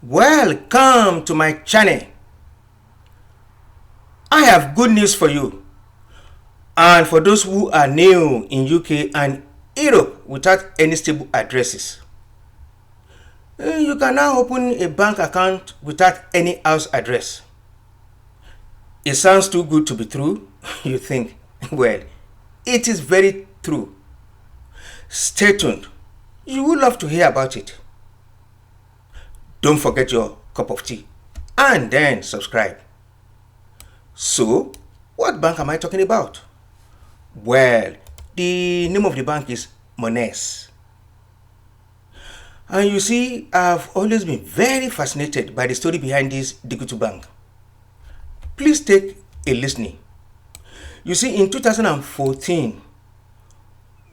Welcome to my channel. I have good news for you, and for those who are new in UK and Europe without any stable addresses. You can now open a bank account without any house address. It sounds too good to be true, you think? Well, it is very true. Stay tuned. You will love to hear about it. Don't forget your cup of tea and then subscribe. So, what bank am I talking about? Well, the name of the bank is MONESE. And you see, I've always been very fascinated by the story behind this digital bank. Please take a listening. You see, in 2014,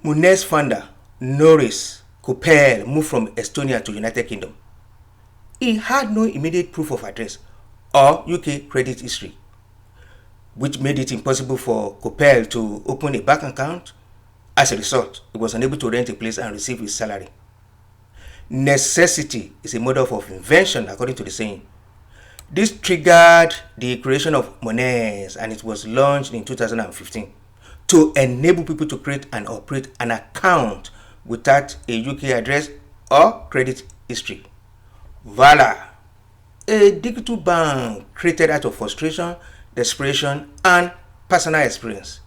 MONESE founder Norris Kopel moved from Estonia to United Kingdom. He had no immediate proof of address or UK credit history, which made it impossible for Kopel to open a bank account. As a result, he was unable to rent a place and receive his salary. Necessity is a mother of invention, according to the saying. This triggered the creation of MONESE, and it was launched in 2015 to enable people to create and operate an account without a UK address or credit history. Voila! A digital bank created out of frustration, desperation, and personal experience.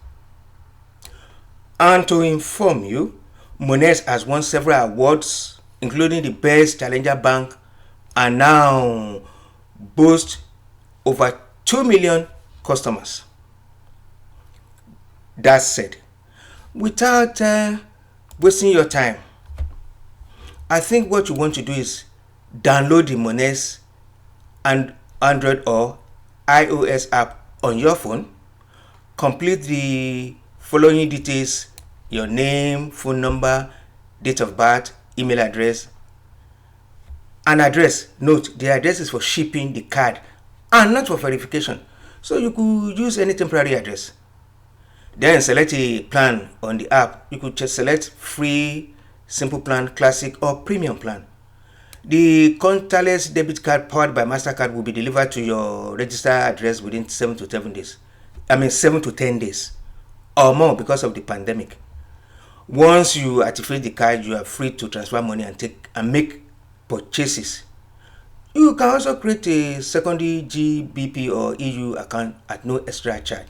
And to inform you, MONESE has won several awards, including the Best Challenger Bank, and now boasts over 2 million customers. That said, without wasting your time, I think what you want to do is download the MONESE and Android or iOS app on your phone. Complete the following details: your name, phone number, date of birth, email address, and address. Note, the address is for shipping the card and not for verification, so you could use any temporary address. Then select a plan on the app. You could just select free, simple plan, classic, or premium plan. The contactless debit card powered by MasterCard will be delivered to your registered address within 7 to 10 days or more because of the pandemic. Once you activate the card, you are free to transfer money and make purchases. You can also create a secondary GBP or EU account at no extra charge.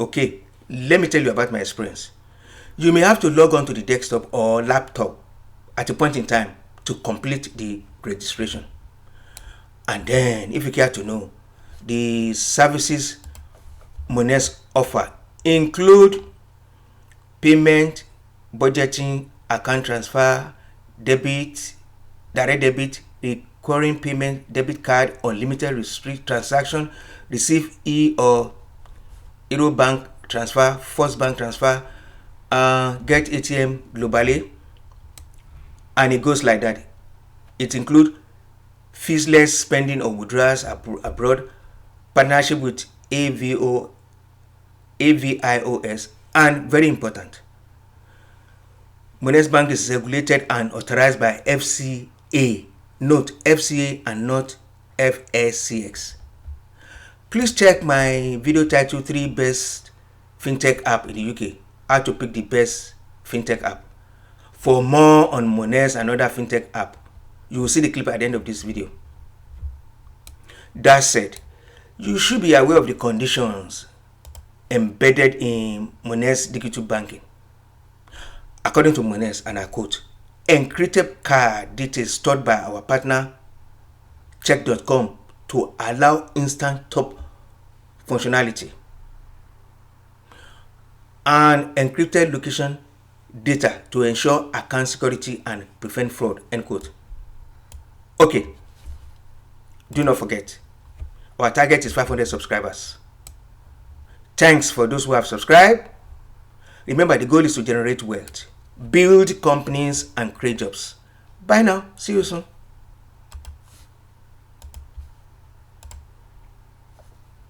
Okay, let me tell you about my experience. You may have to log on to the desktop or laptop at a point in time to complete the registration. And then, if you care to know, the services MONESE offer include payment, budgeting, account transfer, debit, direct debit, recurring payment, debit card, unlimited restrict transaction, receive or Euro bank transfer, first bank transfer, get ATM globally, and it goes like that. It includes feeless spending or withdrawals abroad, partnership with AVIOS, and very important, MONESE Bank is regulated and authorized by FCA. Note, FCA and not FSCX. Please check my video title 3 Best FinTech App in the UK. How to pick the best FinTech app. For more on MONESE and other FinTech app, you will see the clip at the end of this video. That said, you should be aware of the conditions embedded in MONESE digital banking. According to MONESE, and I quote, encrypted card details stored by our partner check.com to allow instant top functionality, and encrypted location data to ensure account security and prevent fraud, end quote. Okay, do not forget, our target is 500 subscribers. Thanks for those who have subscribed. Remember, the goal is to generate wealth, build companies, and create jobs. Bye now. See you soon.